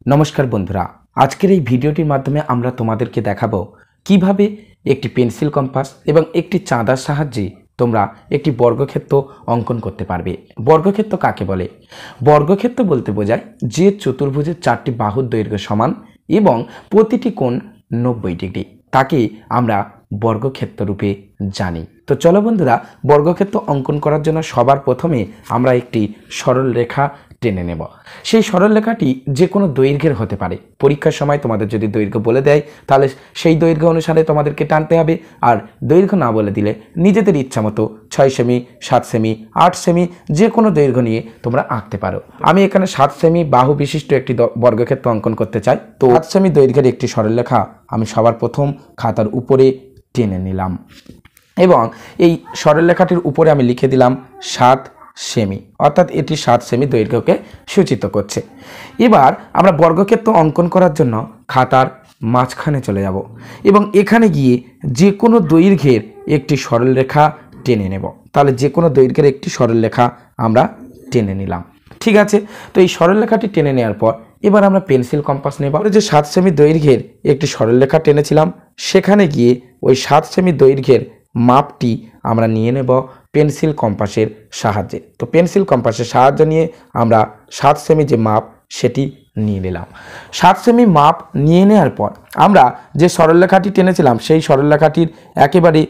নমস্কার বন্ধুরা, আজকের এই ভিডিওটির মাধ্যমে আমরা তোমাদেরকে দেখাবো কিভাবে একটি পেন্সিল কম্পাস এবং একটি চাঁদার সাহায্যে তোমরা একটি বর্গক্ষেত্র অঙ্কন করতে পারবে। বর্গক্ষেত্র কাকে বলে? বর্গক্ষেত্র বলতে বোঝায় যে চতুর্ভুজের চারটি বাহুর দৈর্ঘ্য সমান এবং প্রতিটি কোণ 90 ডিগ্রি, তাকে আমরা বর্গক্ষেত্র রূপে জানি। তো চলো বন্ধুরা, বর্গক্ষেত্র অঙ্কন করার জন্য সবার প্রথমে আমরা একটি সরল রেখা টেনে নেব। সেই সরল রেখাটি যে কোনো দৈর্ঘ্যের হতে পারে। পরীক্ষার সময় তোমাদের যদি দৈর্ঘ্য বলে দেয় তাহলে সেই দৈর্ঘ্য অনুসারে তোমাদেরকে টানতে হবে, আর দৈর্ঘ্য না বলে দিলে নিজেদের ইচ্ছা মতো 6 সেমি, 7 সেমি, 8 সেমি যে কোনো দৈর্ঘ্য নিয়ে তোমরা আঁকতে পারো। আমি এখানে 7 সেমি বাহু বিশিষ্ট একটি বর্গক্ষেত্র অঙ্কন করতে চাই। তো 7 সেমি দৈর্ঘ্যের একটি সরলরেখা আমি সবার প্রথম খাতার উপরে টেনে নিলাম এবং এই সরলরেখাটির উপরে আমি লিখে দিলাম 7 সেমি, অর্থাৎ এটি 7 সেমি দৈর্ঘ্যকে সূচিত করছে। এবার আমরা বর্গক্ষেত্র অঙ্কন করার জন্য খাতার মাঝখানে চলে যাব এবং এখানে গিয়ে যে কোনো দৈর্ঘ্যের একটি সরলরেখা টেনে নেব। তাহলে যে কোনো দৈর্ঘ্যের একটি সরলরেখা আমরা টেনে নিলাম। ঠিক আছে, তো এই সরলরেখাটি টেনে নেওয়ার পর এবার আমরা পেন্সিল কম্পাস নেব। যে 7 সেমি দৈর্ঘ্যের একটি সরলরেখা টেনেছিলাম, সেখানে গিয়ে ওই 7 সেমি দৈর্ঘ্যের মাপটি আমরা নিয়ে নেব পেন্সিল কম্পাসের সাহায্যে। তো পেন্সিল কম্পাসের সাহায্য নিয়ে আমরা 7 সেমি যে মাপ সেটি নিয়ে নিলাম। 7 সেমি মাপ নিয়ে নেওয়ার পর আমরা যে সরলরেখাটি টেনেছিলাম সেই সরলরেখাটির একেবারে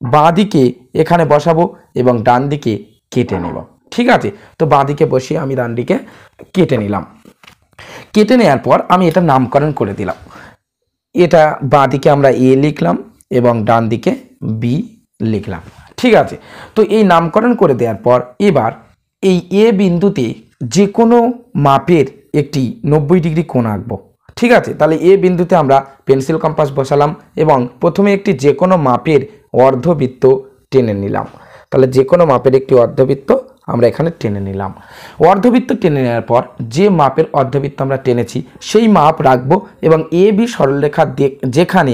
বাঁ দিকে এখানে বসাবো এবং ডান দিকে কেটে নেব। ঠিক আছে, তো বাঁ দিকে বসিয়ে আমি ডান দিকে কেটে নিলাম। কেটে নেওয়ার পর আমি এটা নামকরণ করে দিলাম। এটা বাঁ দিকে আমরা এ লিখলাম এবং ডান দিকে বি লিখলাম। ঠিক আছে, তো এই নামকরণ করে দেওয়ার পর এবার এই এ বিন্দুতে যে কোনো মাপের একটি 90 ডিগ্রি কোণ আঁকবো। ঠিক আছে, তাহলে এ বিন্দুতে আমরা পেন্সিল কম্পাস বসালাম এবং প্রথমে একটি যে কোনো মাপের অর্ধবৃত্ত টেনে নিলাম। তাহলে যে কোনো মাপের একটি অর্ধবৃত্ত আমরা এখানে টেনে নিলাম। অর্ধবৃত্ত টেনে নেওয়ার পর যে মাপের অর্ধবৃত্ত আমরা টেনেছি সেই মাপ রাখবো এবং এ বি সরলরেখা যেখানে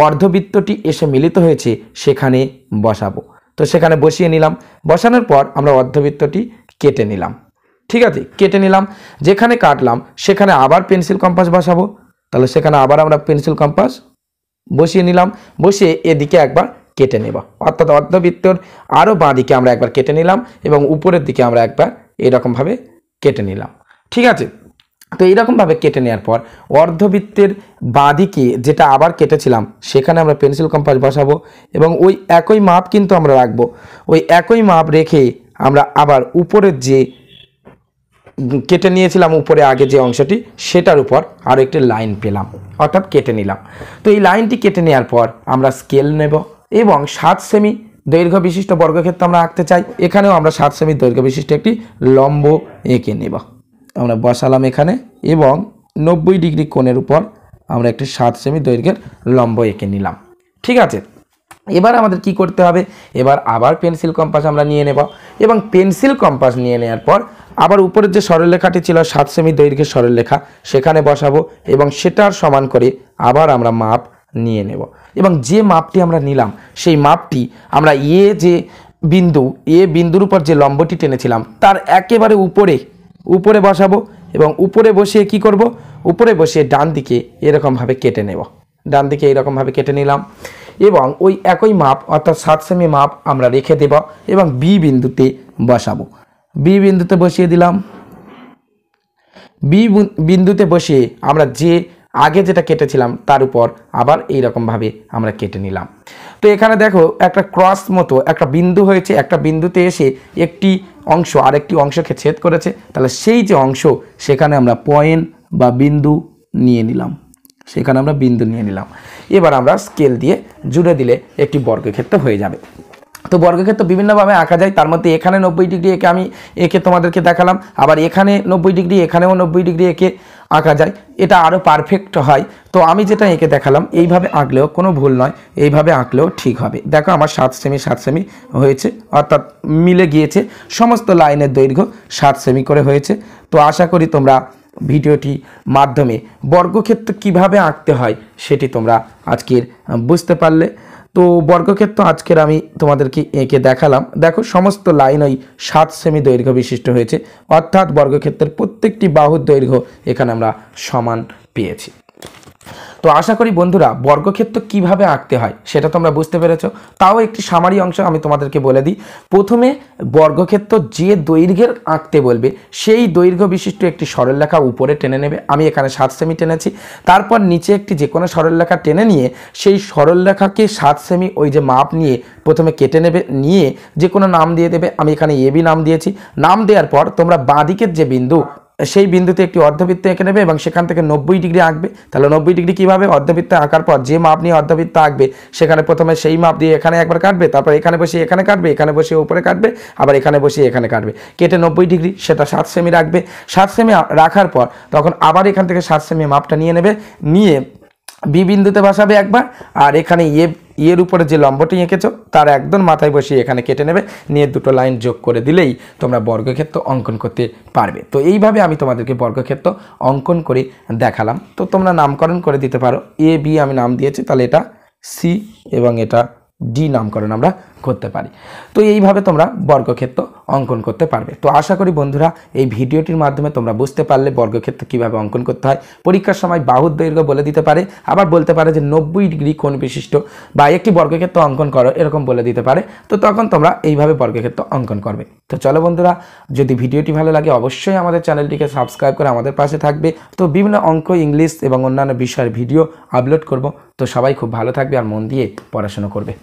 অর্ধবৃত্তটি এসে মিলিত হয়েছে সেখানে বসাবো। তো সেখানে বসিয়ে নিলাম। বসানোর পর আমরা অর্ধবৃত্তটি কেটে নিলাম। ঠিক আছে, কেটে নিলাম। যেখানে কাটলাম সেখানে আবার পেন্সিল কম্পাস বসাবো। তাহলে সেখানে আবার আমরা পেন্সিল কম্পাস বসিয়ে নিলাম। বসিয়ে এদিকে একবার কেটে নেব, অর্থাৎ অর্ধবৃত্তর আরও বাঁ দিকে আমরা একবার কেটে নিলাম এবং উপরের দিকে আমরা একবার এরকমভাবে কেটে নিলাম। ঠিক আছে, তো এইরকমভাবে কেটে নেওয়ার পর অর্ধবৃত্তের বাঁ দিকে যেটা আবার কেটেছিলাম সেখানে আমরা পেন্সিল কম্পাস বসাবো এবং ওই একই মাপ কিন্তু আমরা রাখবো। ওই একই মাপ রেখে আমরা আবার উপরের যে কেটে নিয়েছিলাম উপরে আগে যে অংশটি সেটার উপর আরও একটি লাইন পেলাম, অর্থাৎ কেটে নিলাম। তো এই লাইনটি কেটে নেওয়ার পর আমরা স্কেল নেব এবং 7 সেমি দৈর্ঘ্য বিশিষ্ট বর্গক্ষেত্র আমরা আঁকতে চাই। এখানেও আমরা 7 সেমি দৈর্ঘ্য বিশিষ্ট একটি লম্ব এঁকে নেব। আমরা বসালাম এখানে এবং 90 ডিগ্রি কোণের উপর আমরা একটি 7 সেমি দৈর্ঘ্যের লম্ব এঁকে নিলাম। ঠিক আছে, এবার আমাদের কি করতে হবে? এবার আবার পেন্সিল কম্পাস আমরা নিয়ে নেব এবং পেন্সিল কম্পাস নিয়ে নেওয়ার পর আবার উপরের যে সরলরেখাটি ছিল 7 সেমি দৈর্ঘ্যের সরলরেখা সেখানে বসাবো এবং সেটার সমান করে আবার আমরা মাপ নিয়ে নেব এবং যে মাপটি আমরা নিলাম সেই মাপটি আমরা এ বিন্দুর উপর যে লম্বটি টেনেছিলাম তার একেবারে উপরে বসাবো এবং উপরে বসিয়ে কি করব? উপরে বসিয়ে ডান দিকে এরকমভাবে কেটে নেব। ডান দিকে এরকমভাবে কেটে নিলাম এবং ওই একই মাপ অর্থাৎ 7 সেমি মাপ আমরা রেখে দেব এবং বি বিন্দুতে বসাবো। বি বিন্দুতে বসিয়ে দিলাম। বি বিন্দুতে বসিয়ে আমরা যে আগে যেটা কেটেছিলাম তার উপর আবার এইরকমভাবে আমরা কেটে নিলাম। তো এখানে দেখো একটা ক্রস মতো একটা বিন্দু হয়েছে, একটা বিন্দুতে এসে একটি অংশ আরেকটি অংশকে ছেদ করেছে। তাহলে সেই যে অংশ সেখানে আমরা পয়েন্ট বা বিন্দু নিয়ে নিলাম, সেখানে আমরা বিন্দু নিয়ে নিলাম। এবার আমরা স্কেল দিয়ে জুড়ে দিলে একটি বর্গক্ষেত্র হয়ে যাবে। তো বর্গক্ষেত্র বিভিন্নভাবে আঁকা যায়, তার মধ্যে এখানে 90 ডিগ্রি এঁকে আমি তোমাদেরকে দেখালাম, আবার এখানে 90 ডিগ্রি, এখানেও 90 ডিগ্রি এঁকে আঁকা যায়। এটা আরও পারফেক্ট হয়। তো আমি যেটা এঁকে দেখালাম এইভাবে আঁকলেও কোনো ভুল নয়, এইভাবে আঁকলেও ঠিক হবে। দেখো আমার 7 সেমি হয়েছে, অর্থাৎ মিলে গিয়েছে, সমস্ত লাইনের দৈর্ঘ্য 7 সেমি করে হয়েছে। তো আশা করি তোমরা ভিডিওটি মাধ্যমে বর্গক্ষেত্র কিভাবে আঁকতে হয় সেটি তোমরা আজকের বুঝতে পারলে। তো বর্গক্ষেত্র আজকের আমি তোমাদেরকে এঁকে দেখালাম। দেখো সমস্ত লাইন ওই 7 সেমি দৈর্ঘ্য বিশিষ্ট হয়েছে, অর্থাৎ বর্গক্ষেত্রের প্রত্যেকটি বাহুর দৈর্ঘ্য এখানে আমরা সমান পেয়েছি। তো আশা করি বন্ধুরা বর্গক্ষেত্র কিভাবে আঁকতে হয় সেটা তোমরা বুঝতে পেরেছো। তাও একটি সামারি অংশ আমি তোমাদেরকে বলে দিই। প্রথমে বর্গক্ষেত্র যে দৈর্ঘ্যের আঁকতে বলবে সেই দৈর্ঘ্য বিশিষ্ট একটি সরলরেখা উপরে টেনে নেবে। আমি এখানে 7 সেমি টেনেছি। তারপর নিচে একটি যে কোনো সরলরেখা টেনে নিয়ে সেই সরলরেখাকে 7 সেমি ওই যে মাপ নিয়ে প্রথমে কেটে নেবে, নিয়ে যে কোনো নাম দিয়ে দেবে। আমি এখানে এবি নাম দিয়েছি। নাম দেওয়ার পর তোমরা বাঁদিকের যে বিন্দু সেই বিন্দুতে একটি অর্ধবৃত্ত এঁকে নেবে এবং সেখান থেকে 90 ডিগ্রি আঁকবে। তাহলে 90 ডিগ্রি কীভাবে? অর্ধবৃত্ত আঁকার পর যে মাপ নিয়ে অর্ধবৃত্ত আঁকবে সেখানে প্রথমে সেই মাপ দিয়ে এখানে একবার কাটবে, তারপর এখানে বসিয়ে এখানে কাটবে, এখানে বসিয়ে উপরে কাটবে, আবার এখানে বসিয়ে এখানে কাটবে, কেটে 90 ডিগ্রি সেটা 7 সেমি রাখবে। 7 সেমি রাখার পর তখন আবার এখান থেকে 7 সেমি মাপটা নিয়ে নেবে, নিয়ে বি বিন্দুতে বসাবে একবার, আর এখানে এর উপরে যে লম্বটি এঁকেছো তার একদম মাথায় বসিয়ে এখানে কেটে নেবে, নিয়ে দুটো লাইন যোগ করে দিলেই তোমরা বর্গক্ষেত্র অঙ্কন করতে পারবে। তো এইভাবে আমি তোমাদেরকে বর্গক্ষেত্র অঙ্কন করে দেখালাম। তো তোমরা নামকরণ করে দিতে পারো। এ বি আমি নাম দিয়েছি, তাহলে এটা সি এবং এটা ডি নামকরণ আমরা করতে পারি। তো এইভাবে তোমরা বর্গক্ষেত্র অঙ্কন করতে পারবে। তো আশা করি বন্ধুরা এই ভিডিওটির মাধ্যমে তোমরা বুঝতে পারলে বর্গক্ষেত্র কীভাবে অঙ্কন করতে হয়। পরীক্ষার সময় বাহুর দৈর্ঘ্য বলে দিতে পারে, আবার বলতে পারে যে 90 ডিগ্রি কোণ বিশিষ্ট বা একটি বর্গক্ষেত্র অঙ্কন করো, এরকম বলে দিতে পারে। তো তখন তোমরা এইভাবে বর্গক্ষেত্র অঙ্কন করবে। তো চলো বন্ধুরা, যদি ভিডিওটি ভালো লাগে অবশ্যই আমাদের চ্যানেলটিকে সাবস্ক্রাইব করে আমাদের পাশে থাকবে। তো বিভিন্ন অঙ্ক, ইংলিশ এবং অন্যান্য বিষয়ের ভিডিও আপলোড করব। তো সবাই খুব ভালো থাকবে আর মন দিয়ে পড়াশোনা করবে।